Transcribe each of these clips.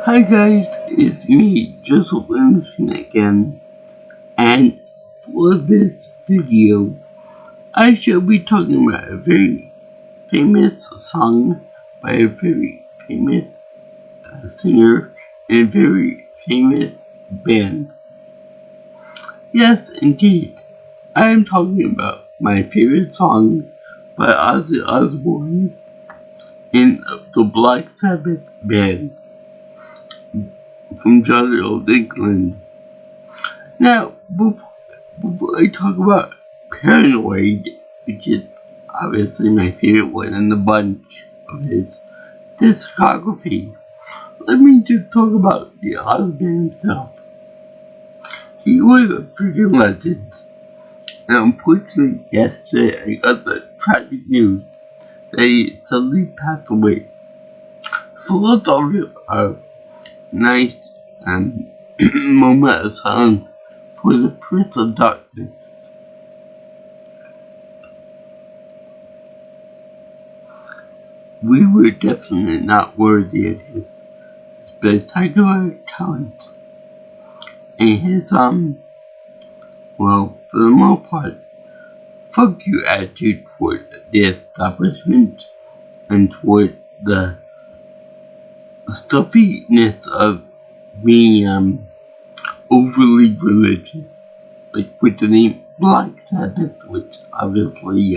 Hi guys, it's me, Joseph Anderson again, and for this video, I shall be talking about a very famous song by a very famous singer and a very famous band. Yes, indeed, I am talking about my favorite song by Ozzy Osbourne in the Black Sabbath band from jolly old England. Now, before I talk about Paranoid, which is obviously my favorite one in the bunch of his discography, let me just talk about the Osbourne himself. He was a freaking legend, and unfortunately yesterday I got the tragic news that he suddenly passed away. So let's all give a nice moment of silence for the Prince of Darkness. We were definitely not worthy of his spectacular talent and his, well, for the most part, fuck you attitude toward the establishment and toward the stuffiness of being, overly religious, like with the name Black Sabbath, which obviously,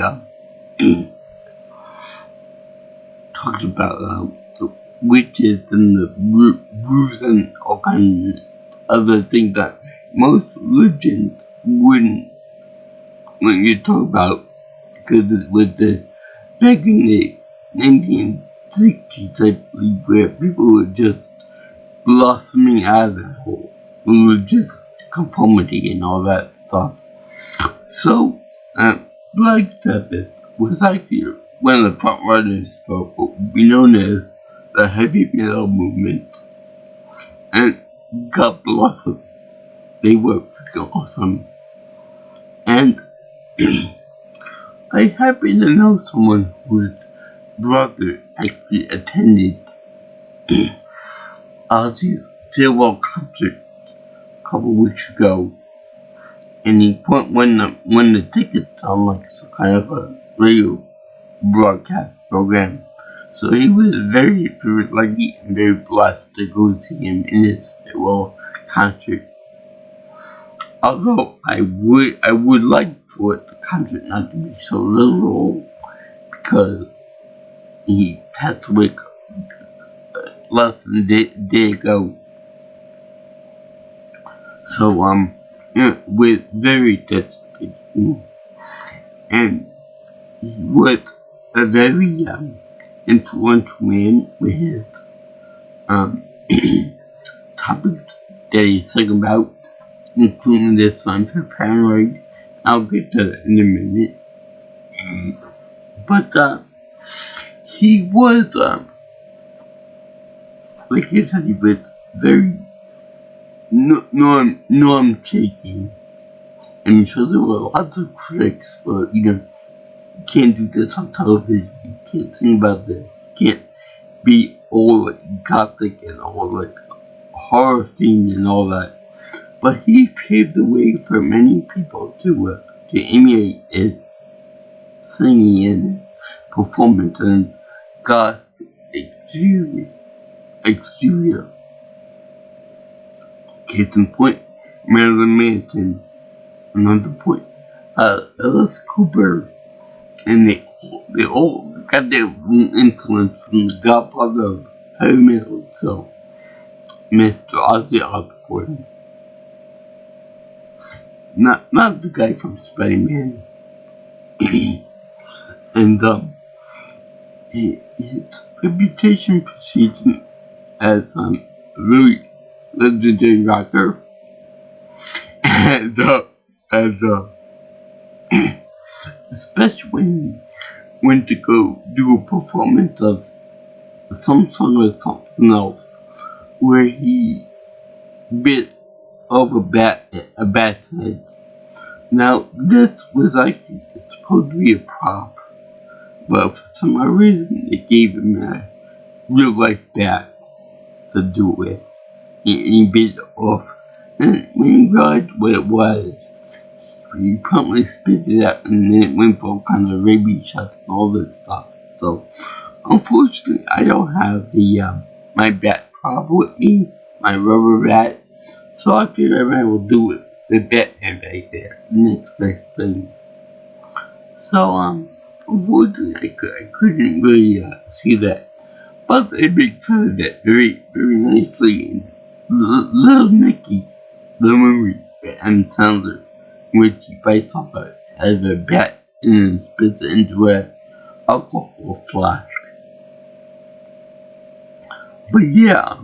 talked about, the witches and the brews and all kinds of other things that most religions wouldn't when you talk about, because it was back in the 1960s, I believe, where people were just blossoming out of the whole religious conformity and all that stuff. So, Black Sabbath was actually one of the front runners for what would be known as the heavy metal movement. And God bless them. They were freaking awesome. And I happen to know someone whose brother actually attended Ozzy's farewell concert a couple weeks ago, and he won the tickets on like some kind of a radio broadcast program. So he was very lucky and very blessed to go see him in his farewell concert. Although I would like for the concert not to be so literal, because he passed away less than a day ago. So, with very dedicated, and he was a very influential man with his topics that he sang about, including this one for Paranoid. I'll get to that in a minute. But he was, like I said, he was very norm taking. And so there were lots of critics for, you can't do this on television, you can't sing about this, you can't be all like gothic and all like horror themed and all that. But he paved the way for many people to emulate his singing and performance and got exterior. Case in point, Marilyn Manson. Another point, Alice Cooper, and they all got their influence from the godfather of heavy metal itself, Mr. Ozzy Osbourne. Not the guy from Spider-Man. And his reputation precedes him as a really legendary rocker, and especially when he went to go do a performance of some song or something else, where he bit off a bat's head. Now, this was actually supposed to be a prop, but for some odd reason, they gave him a real life bat. to do with. He bit it off. And when he realized what it was, he promptly spit it out, and then it went for kind of rabies shots and all this stuff. So, unfortunately, I don't have the my bat prop with me, my rubber bat. So I figure I will do it with Batman right there. The next best thing. So unfortunately, I couldn't really see that, but they make fun of it very, very nicely in Little Nicky, the movie, and Sandler, which he bites off as a bat and then spits it into a alcohol flask. But yeah,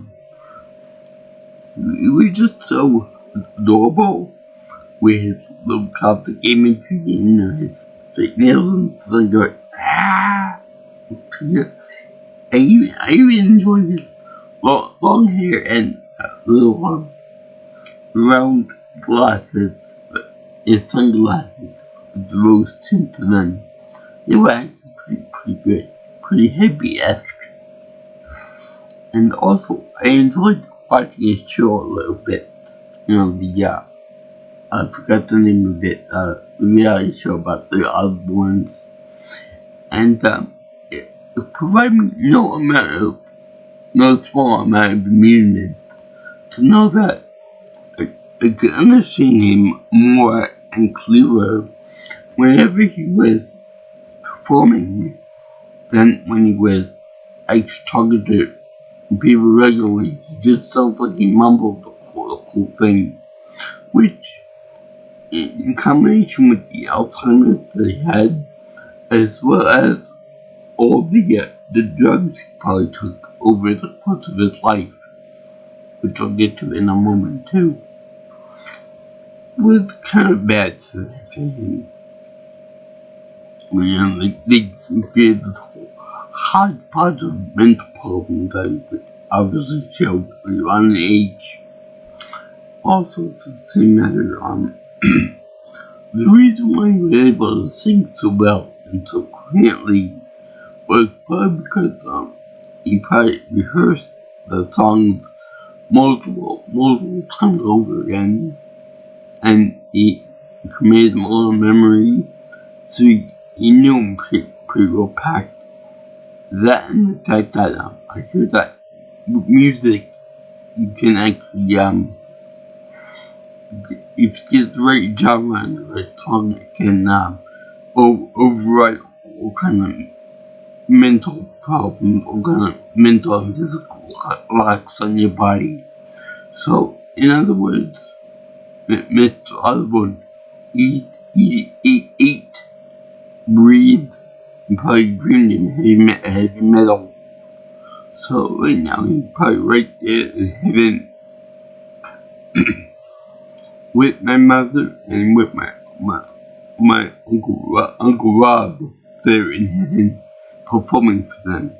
it was just so adorable with his little coptic imagery and his fake nails and stuff like ah. Yeah. I even enjoyed his long hair and little round glasses, his sunglasses with the rose tint to them. They were actually pretty good, pretty hippie-esque. And also, I enjoyed watching his show a little bit. You know, I forgot the name of it, the reality show about the Osbournes. And it provided me no small amount of amusement to know that I could understand him more and clearer whenever he was performing than when he was actually talking to people regularly. He just sounds like he mumbled the whole thing, which, in combination with the Alzheimer's that he had, as well as all the drugs he probably took over the course of his life, which I'll get to in a moment too, was kind of bad for him. You know, they created this whole hodgepodge of mental problems that he could obviously show on the age. Also, it's the same matter, the reason why he was able to sing so well and so coherently was probably because he probably rehearsed the songs multiple times over again, and he committed them all in memory, so he knew them pretty well packed. That and the fact that I hear that with music you can actually if you get the right genre and the right song, it can override all kind of mental problems, all kind of mental and physical locks on your body. So, in other words, Mr. Osborne, eat, breathe, and probably dreamed in heavy metal. So right now he's probably right there in heaven with my mother and with my Uncle Rob there in heaven performing for them.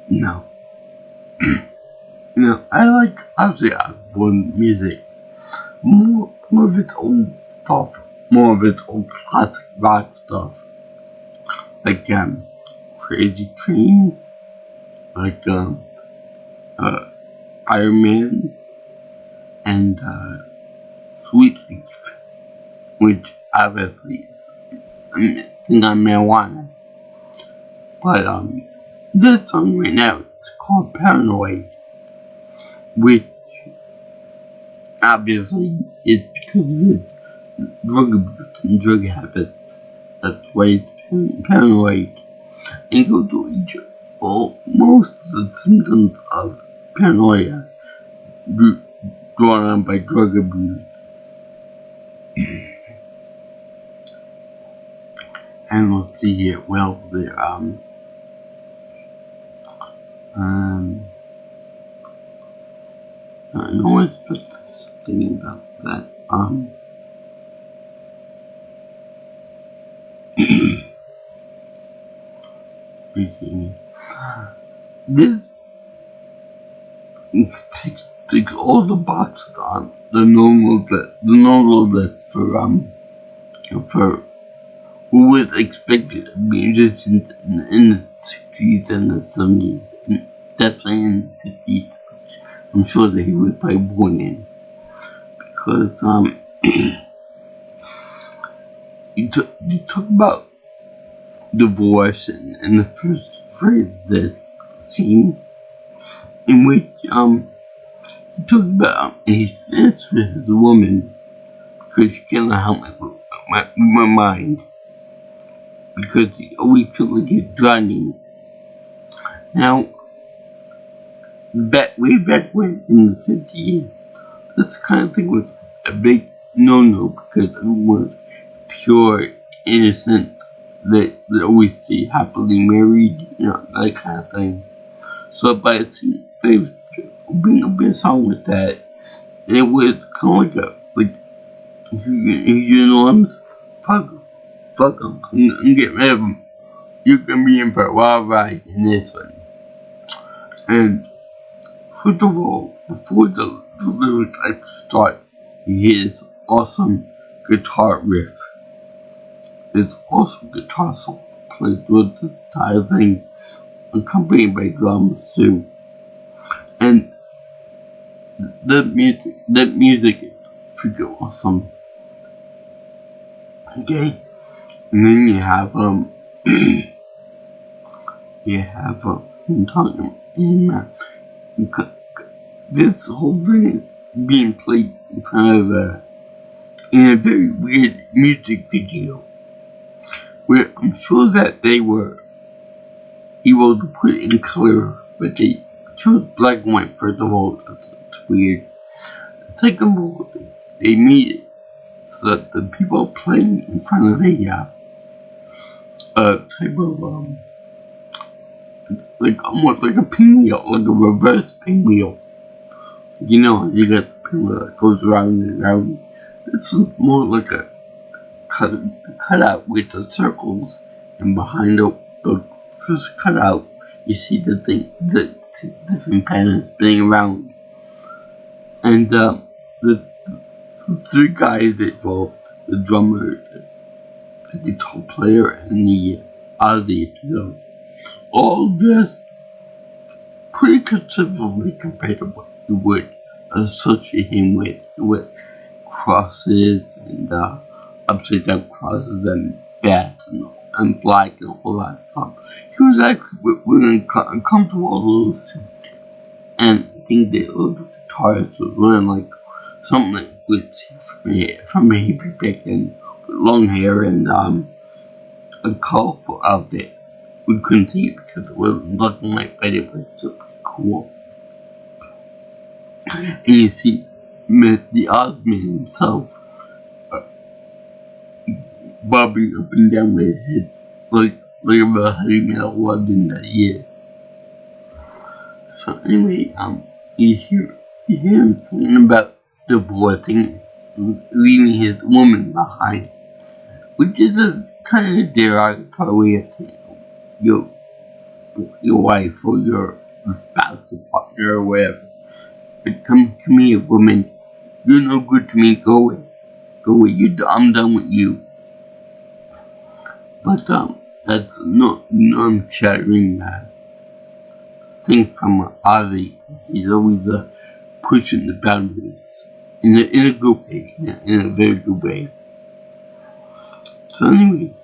No. I like Ozzy Osbourne music. More of its old stuff. More of its old classic rock stuff. Like Crazy Train. Like Iron Man. And Sweet Leaf. Which obviously is not marijuana. But this song right now is called Paranoid, which obviously is because of his drug abuse and drug habits. That's why it's paranoid. And goes to most of the symptoms of paranoia drawn on by drug abuse. And let's see here. Well, there no one's supposed to think about that. This takes all the boxes on the normal list for who was expected to be musicians in the 60s and the 70s, and definitely in the 50s. I'm sure that he was probably born in, because you talk about divorce in the first phrase of this scene, in which he talked about he's finished with his woman because she cannot help my mind, because he always feels like he's drowning. Now, way back when in the 50s, this kind of thing was a big no-no, because everyone was pure, innocent, they always stay happily married, that kind of thing. So by being a big song with that, it was kind of like you know him, fuck him, and get rid of him. You can be in for a wild ride in this one. And first of all, before the lyrics start, you hear this awesome guitar riff. It's awesome guitar solo played with this entire thing, accompanied by drums too. And that music is freaking awesome. Okay, and then you have I'm talking this whole thing is being played in front of in a very weird music video, where I'm sure that they were able to put it in color, but they chose black and white. First of all, it's weird. Second of all, they made it so that the people playing in front of a type of like almost like a pinwheel, like a reverse pinwheel. You got the pinwheel that goes around and around. This is more like a cutout with the circles, and behind the first cutout, you see the different patterns spinning around. And the three guys involved, the drummer, the guitar player, and the Ozzy, so all just pretty considerably compared to what you would associate him with crosses and upside down crosses and bats and black and all that stuff. He was actually really uncomfortable with those, and I think the other guitarist was wearing like something like from a hippie back then, with long hair and a colorful outfit. We couldn't see it because it wasn't black and white, but it was super cool. And you see the Osmond himself bobbing up and down with his head like a heavy metal legend that he is. So anyway, you hear him talking about divorcing, leaving his woman behind, which is a kind of derogatory way of saying your wife or your spouse or partner or whatever. But come here, woman. You're no good to me. Go away. I'm done with you. But that's no shattering thing from Ozzy. He's always pushing the boundaries in a good way, in a very good way. So anyway,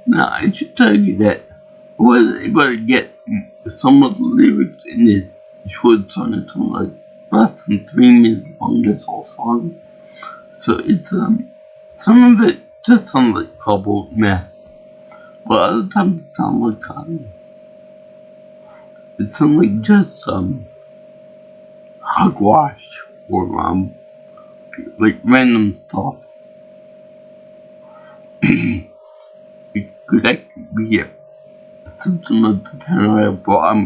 now I should tell you that I wasn't able to get some of the lyrics in this short song. It's only like less than 3 minutes long, this whole song. So it's some of it just sounds like cobbled mess, but other times it sounds like it sounds like just hogwash or like random stuff. It could actually be something of the paranoia brought on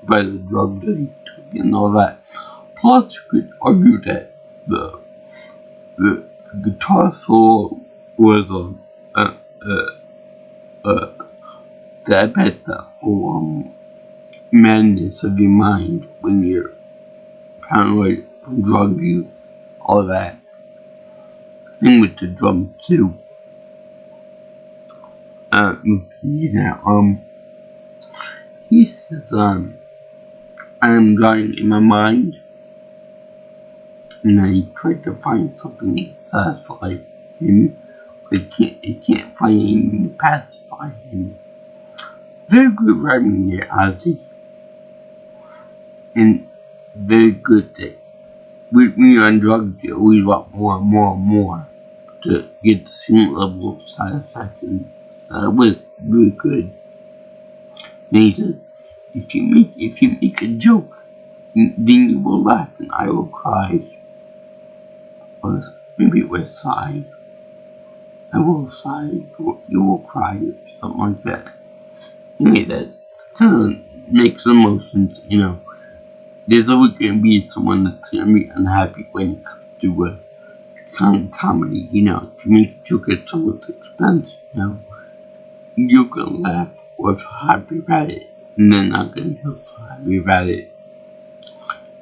by the drugs that he took and all that. Plus, you could argue that the guitar solo was a stab at the whole madness of your mind when you're paranoid from drug use, all that. Same with the drums too. let's see now. He says, I am drawing in my mind, and then he tried to find something to satisfy him. He can't find anything to pacify him. Very good writing there, Ozzy. And very good things. When you're on drugs, you always want more and more and more to get the same level of satisfaction. So it was really good. And he says, if you make a joke, then you will laugh and I will cry. Or maybe it was sigh. I will sigh, you will cry, or something like that. Anyway, that kind of makes emotions, you know. There's always going to be someone that's going to be unhappy when it comes to kind of comedy, you know. If you make a joke at someone's expense, you know, you're going to laugh or feel happy about it, and they're not going to feel so happy about it.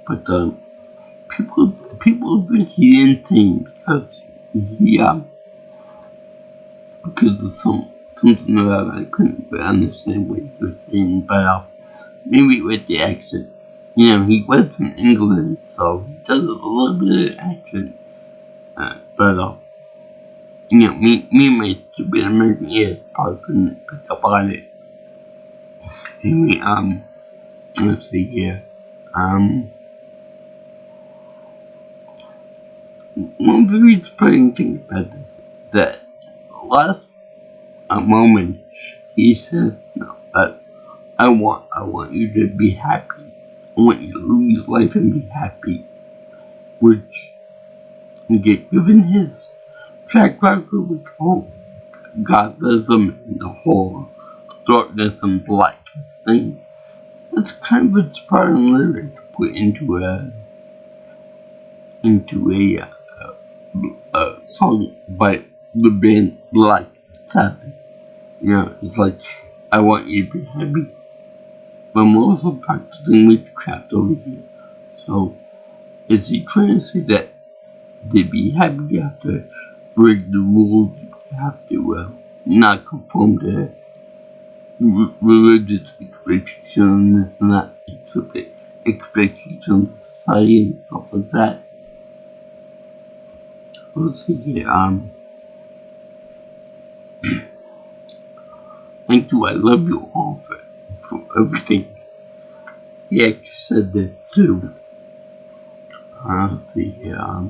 But people think he didn't think because because of something that I couldn't really understand what he was saying, but maybe with the accent. You know, he was from England, so he does a little bit of accent. But you know, me my stupid American ears probably couldn't pick up on it. Anyway, let's see here. One very surprising thing about this, that last moment he says, no, I want you to be happy. I want you to live your life and be happy. Which, given his track record with whole Godism and the whole darkness and blackness thing, that's kind of a inspiring lyric to put into a song by the band Black Sabbath. You know, it's like, I want you to be happy, but I'm also practicing witchcraft over here. So, is he trying to say that to be happy you have to break the rules, you have to not conform to religious expectations and that, expectations of society and stuff like that? Let's see here, thank you, I love you all for everything. He actually said this too. Let's see here,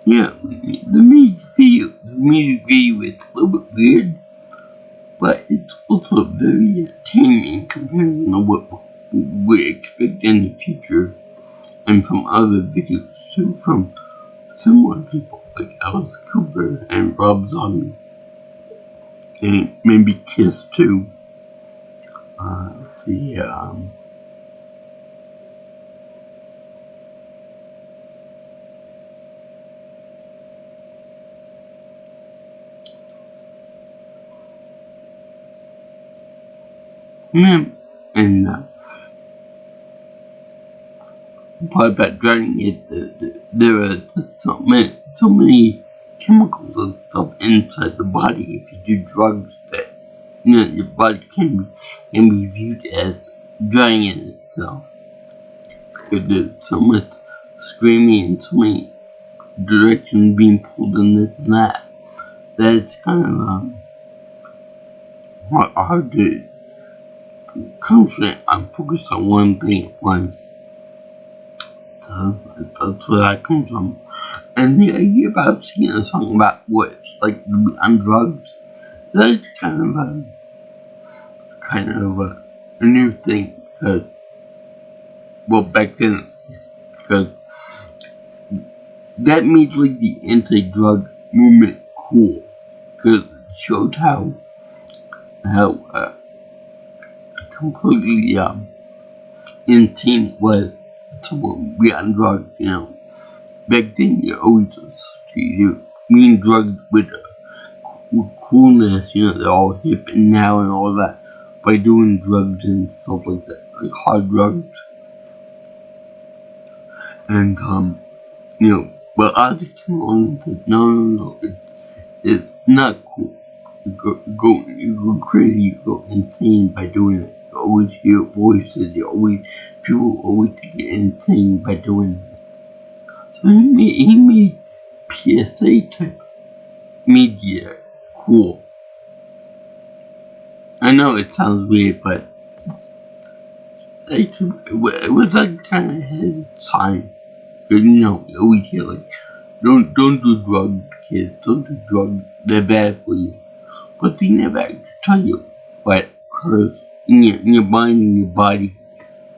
yeah, the music video is a little bit weird, but it's also very entertaining compared to what we expect in the future, and from other videos too, from similar people like Alice Cooper and Rob Zombie, and maybe Kiss too. Let's see, and part about drowning it, there are just so many chemicals and stuff inside the body if you do drugs that, you know, your body can be viewed as drowning in itself. Because there's so much screaming and so many directions being pulled in this and that it's kind of hard to concentrate on focus on one thing at once. So that's where that comes from. And the idea about singing a song about what it's like to be on drugs, that's kind of a new thing, because, well, back then, because that made like the anti-drug movement cool, because it showed how completely insane it was to be on drugs, you know. Back then, you always associated mean drugs with coolness, you know, they're all hip and now and all that, by doing drugs and stuff like that, like hard drugs. And, you know, but Ozzy came along and said, no, it's not cool. you go crazy, you go insane by doing it. You always hear voices, people always get insane by doing it. So he made PSA type media cool. I know it sounds weird, but it was like kind of ahead of time. You know, you always hear like, don't do drugs, kids. Don't do drugs. They're bad for you. But they never actually tell you what occurs in your mind and your body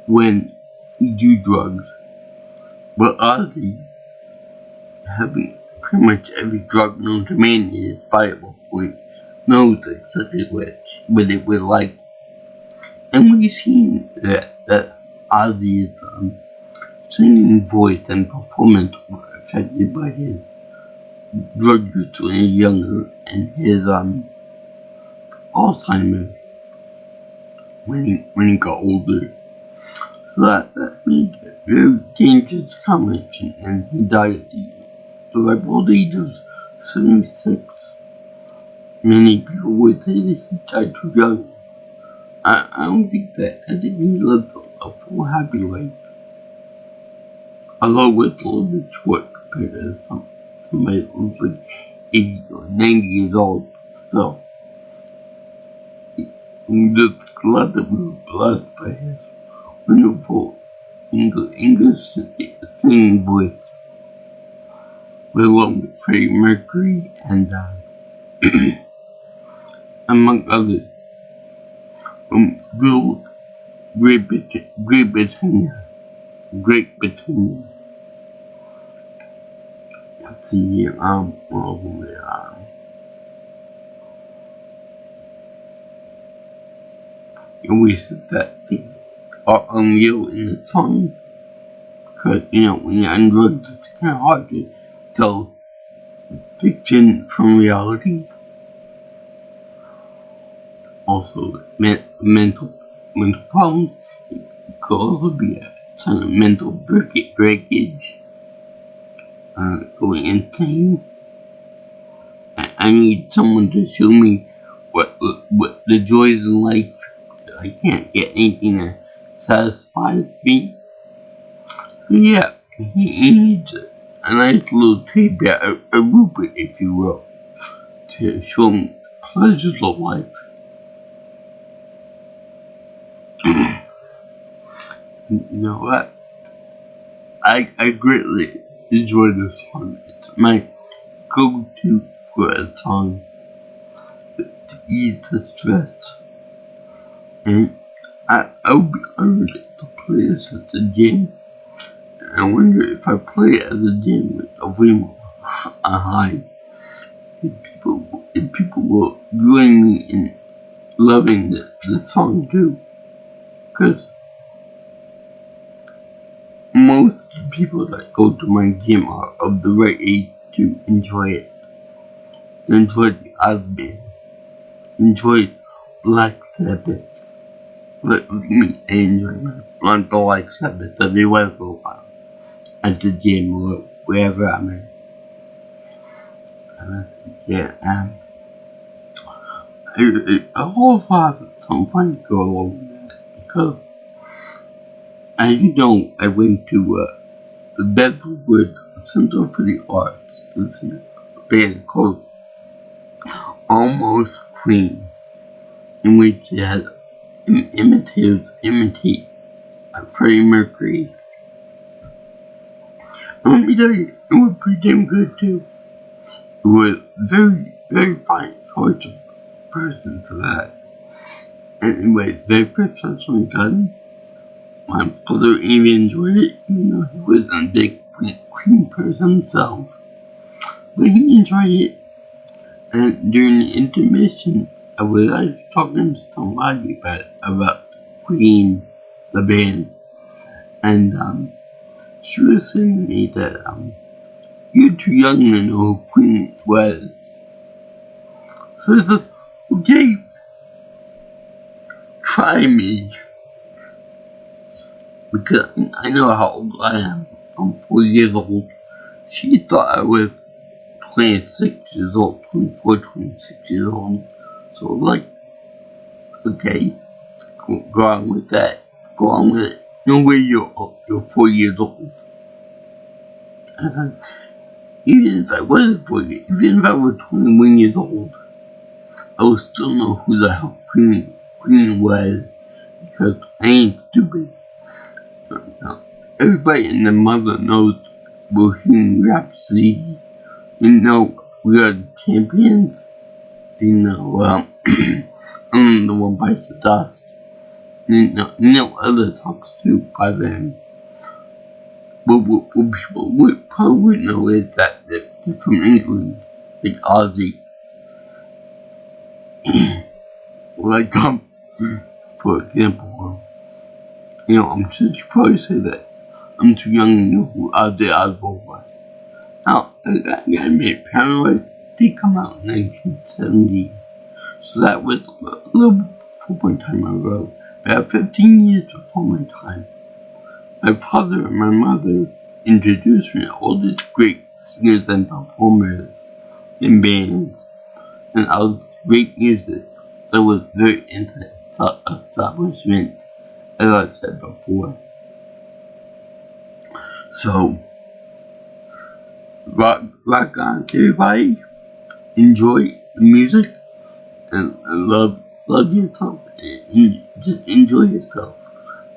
when you do drugs. But Ozzy, having pretty much every drug known to man is viable for you, knows exactly what it would like. And we've seen that Ozzy's singing voice and performance were affected by his drug use when he was younger and his Alzheimer's when he got older. So that made it a very dangerous combination, and he died at the ripe age of 76. Many people would say that he died too young. I don't think that. I think he lived a full happy life. Although it's a little bit short compared to somebody who's like 80 or 90 years old. So, I'm just glad that we were blessed by his wonderful English singing voice, along with Freddie Mercury and among others from Great Britannia. Let's see here. We said that they are unreal in the song, because when you're on drugs, it's kind of hard to tell fiction from reality. Also, mental problems. It could also be a kind of mental breakage, going insane. I need someone to show me what the joys in life. I can't get anything that satisfies me. Yeah, he needs a nice little tape, a rubric, if you will, to show him pleasures of life. You know what? I greatly enjoy this song. It's my go-to for a song to ease the stress. And I would be honored to play this at the gym. And I wonder if I play it at the gym with a volume high, if people will join me in loving the song too. Because most people that go to my gym are of the right age to enjoy it. To enjoy the Ozzy, enjoy Black Sabbath. Let me enjoy my Black Sabbath every once in a while at the gym or wherever I'm at. Yeah, I also have some fun to go along with that, because as you know, I went to the Bedford Center for the Arts to see a band called Almost Queen, in which they had imitate Freddie Mercury. And let me tell you, it was pretty damn good too. It was very, very fine choice of person for that. And it was very professionally done. My brother even enjoyed it, even though he wasn't a big Queen person himself. But he enjoyed it. And during the intermission, I was actually talking to somebody about Queen, the band. And she was saying to me that you're too young to know who Queen was. So I said, okay, try me. Because I know how old I am. I'm 4 years old. She thought I was 26 years old, 24, 26 years old. So like, okay, go on with that. Go on with it. No way you're 4 years old. And even if I wasn't 4 years, even if I were 21 years old, I would still know who the hell Queen was, because I ain't stupid. No. Everybody and their mother knows Bohemian Rhapsody. They know We Are the Champions. They know The One Bites the Dust. They know other songs too by them. But what people probably wouldn't know is that they're from England, like Aussie. Like, for example, I'm sure you probably say that I'm too young to know who Ozzy Osbourne was. Now, I gotta admit, Paranoid did come out in 1970, so that was a little before my time I wrote. About 15 years before my time. My father and my mother introduced me to all these great singers and performers in bands, and all this great music that was very anti-establishment, as I said before. So, rock on, everybody. Enjoy the music and love yourself. And just enjoy yourself.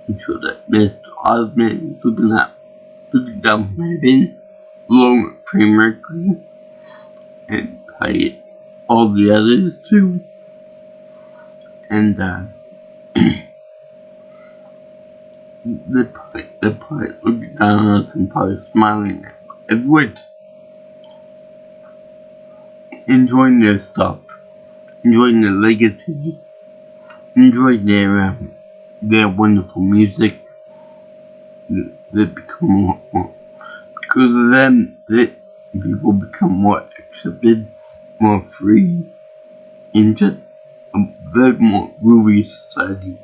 I'm sure that Mr. Osmond looking down my bin, along with Freddie Mercury, and probably all the others too. And they're probably looking down on us and probably smiling at everyone, enjoying their stuff, enjoying their legacy, enjoying their wonderful music. They become more because of them, people become more accepted, more free, and just a very more groovy society.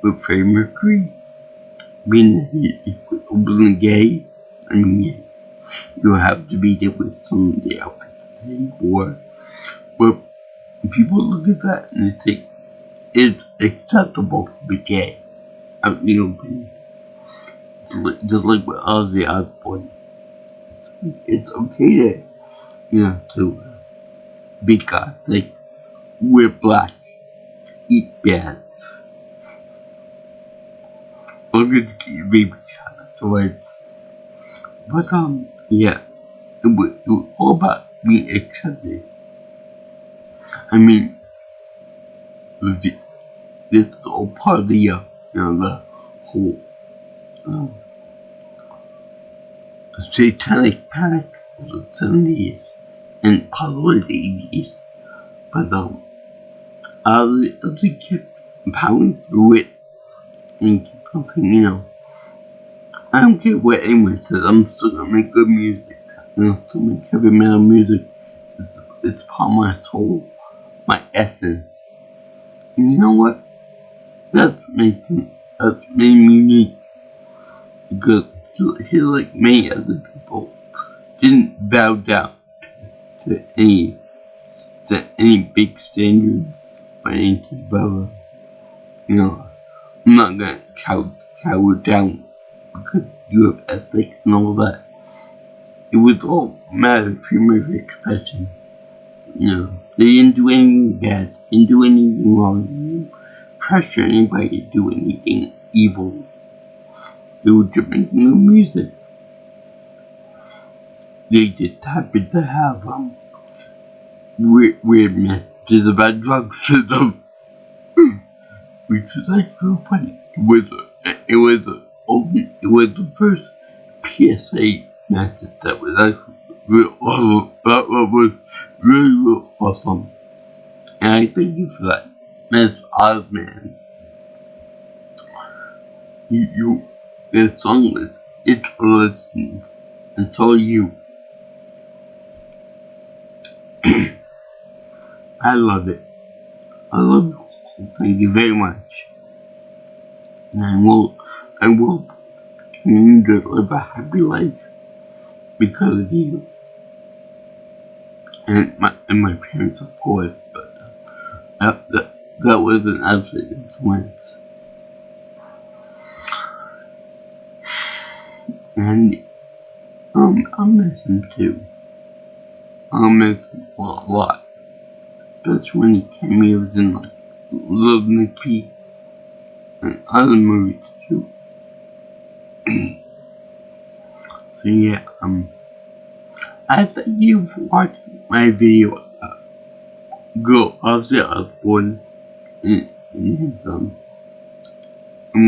With Freddie Mercury being that he was openly gay, I mean, yeah, you have to be there with some of the outfits that he wore. But people look at that and they think it's acceptable to be gay out in the open. Just like with Ozzy Osbourne. It's okay to be gothic, wear black, eat bats, or just get your baby shot afterwards. But yeah, it was all about being accepted. I mean, this is all part of the the whole satanic panic of the 70s and probably the 80s. But I just kept powering through it and keep thinking, I don't care what anyone says, I'm still gonna make good music. I'm still make heavy metal music. It's part of my soul, my essence. And you know what? That's made me unique. Because he, like many other people, didn't bow down to any big standards or anything, brother. I'm not gonna cower down because you have ethics and all that. It was all a matter of freedom of expression. They didn't do anything bad, didn't do anything wrong, didn't pressure anybody to do anything evil. They were just making good music. They just happened to have weird messages about drug system, which was actually funny. It was the first PSA message that was actually real awesome. That was really real awesome, and I thank you for that, Miss Osman. This song is it's for listening, and so are you. I love it. I love you. Thank you very much. And I will continue to live a happy life because of you. And my parents, of course, but that was an absolute influence. And I miss him too. I miss him a lot. Especially when he cameos in like Love Nicky and other movies too. So yeah, I thank you for watching my video. Go Ozzy Osbourne in his in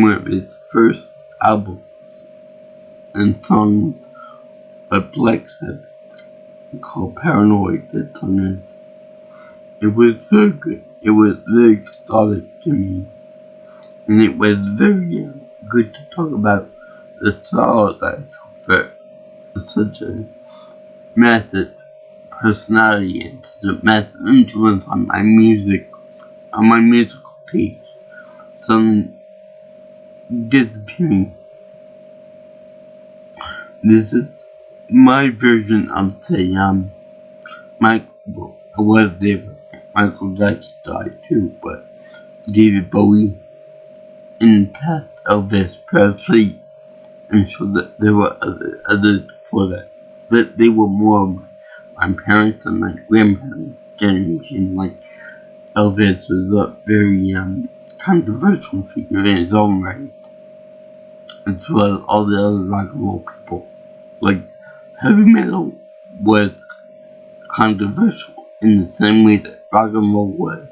one of his first albums and songs by Black Sabbath called Paranoid. That song is. It was so good. It was very cathartic to me, and it was very good to talk about the sorrow that I felt for such a massive personality and such a massive influence on my music, on my musical taste. Some disappearing. This is my version of say Michael. I was there. Michael Jackson died too, but David Bowie in the past, Elvis Presley, and so that there were others before that, but they were more of my parents and my grandparents' generation. Like Elvis was a very controversial figure in his own right, as well as all the other rock and roll people. Like heavy metal was controversial in the same way that rock and roll was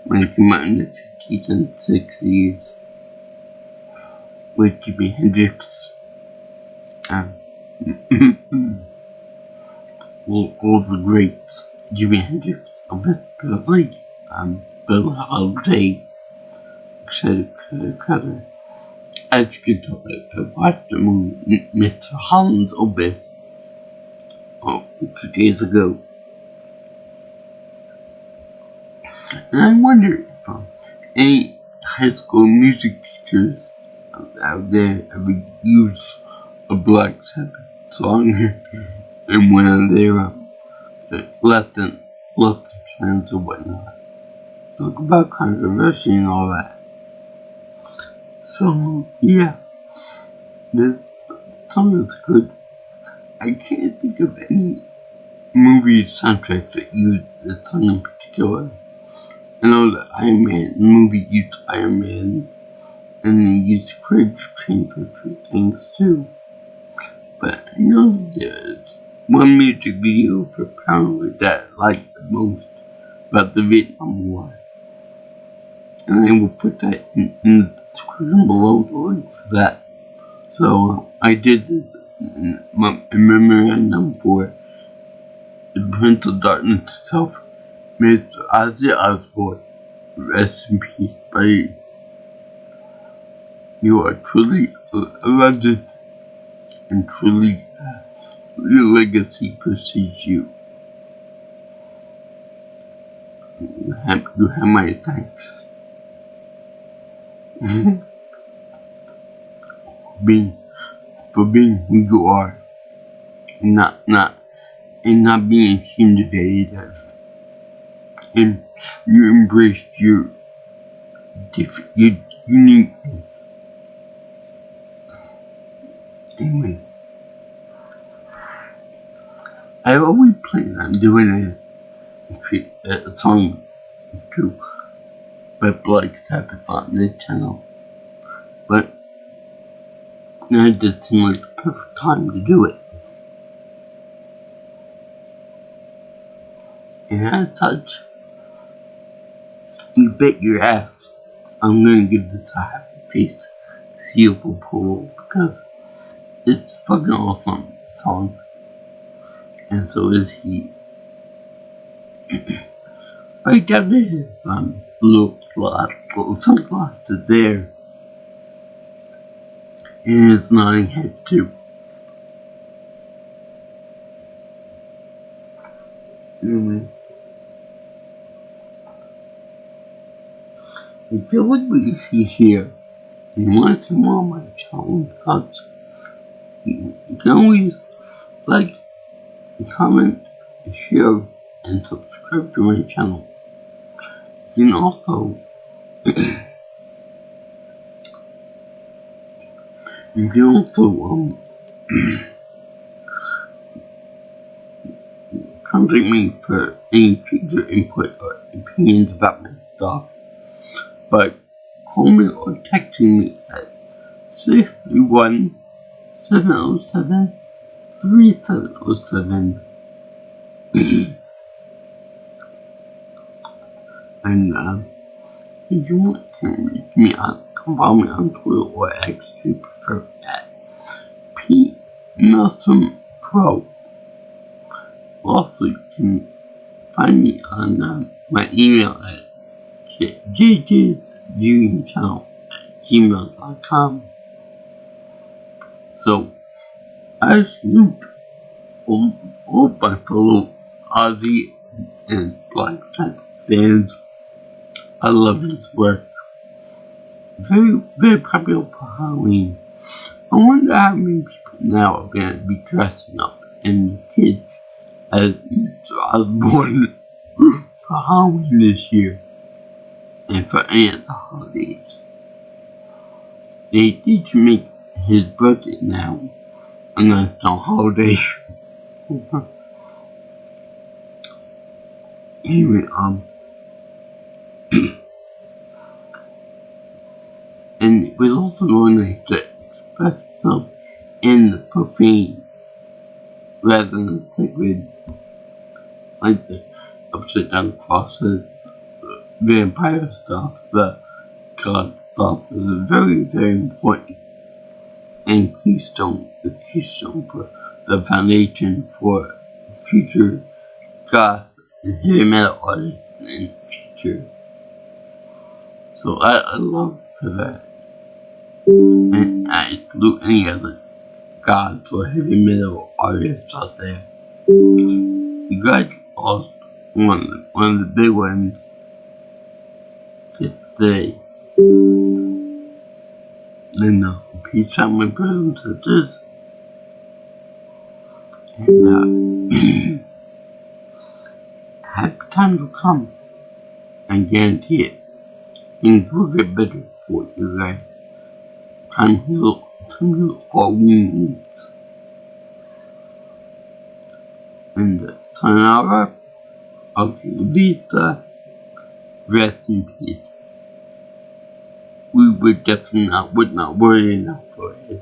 when it came out in the 50s and 60s with Jimi Hendrix. All the greats, Jimi Hendrix, Elvis Presley, Bill Holiday, etc., etc. As you can tell, I watched the movie Mr. Holland's Opus 2 days ago. And I wonder if any high school music teachers out there ever use a Black Sabbath song in one of their lesson plans or whatnot. Talk about controversy and all that. So yeah, this song is good. I can't think of any movie soundtrack that used this song in particular. I know that Iron Man, the movie used Iron Man, and they used Craig Train for a few things too. But I know there's one music video for Paranoid that I like the most about the Vietnam War. And I will put that in the description below, the link for that. So I did this in a memorandum for the Prince of Darkness itself, Mr. Ozzy Osbourne. Rest in peace, buddy. You are truly a legend, and truly your legacy precedes you. You have my thanks. for being who you are, and not being ashamed of it, and you embraced your uniqueness. Anyway, I've always planned on doing a song too by Black Sabbath on this channel, but it just seemed like the perfect time to do it. And as such, you bet your ass I'm gonna give this a happy face seal of approval because it's a fucking awesome song. And so is he. Right down to his little sunglasses there. And his nodding head too. Anyway. If you like what you see here, and you want to see more of my channel and such, you can always like, comment, share, and subscribe to my channel. You can also You can also contact me for any future input or opinions about my stuff, but call me or text me at 631-707-3707. And if you want to reach me out, come follow me on Twitter or X if you prefer at P Nelson Pro. Also, you can find me on my email at jjsviewingchannel@gmail.com. So, I salute all my fellow Aussie and Black Sabbath fans. I love his work. Very, very popular for Halloween. I wonder how many people now are going to be dressing up and kids as Mr. Osborne for Halloween this year and for any of the holidays. They did make his birthday now a national holiday. Anyway, and it was also really nice to express yourself in the profane rather than the sacred, like the upside down crosses, vampire stuff, the god stuff is very, very important. And the keystone for the foundation for future goth and heavy metal artists in the future. So I love for that. And I salute any other gods or heavy metal artists out there. You guys lost one of the big ones today. And peace out, my brothers and sisters. And happy times will come. I guarantee it. Things will get better for you guys. Time heal all wounds. And sayonara, vista, rest in peace. We would definitely not worry enough for his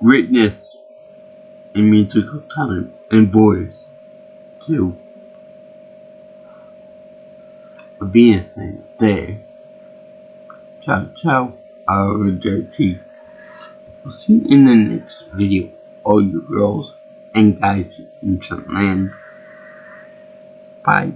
greatness and musical talent and voice too. For being saying there. Ciao ciao, arrivederci. We'll see you in the next video, all you girls and guys in some land. Bye.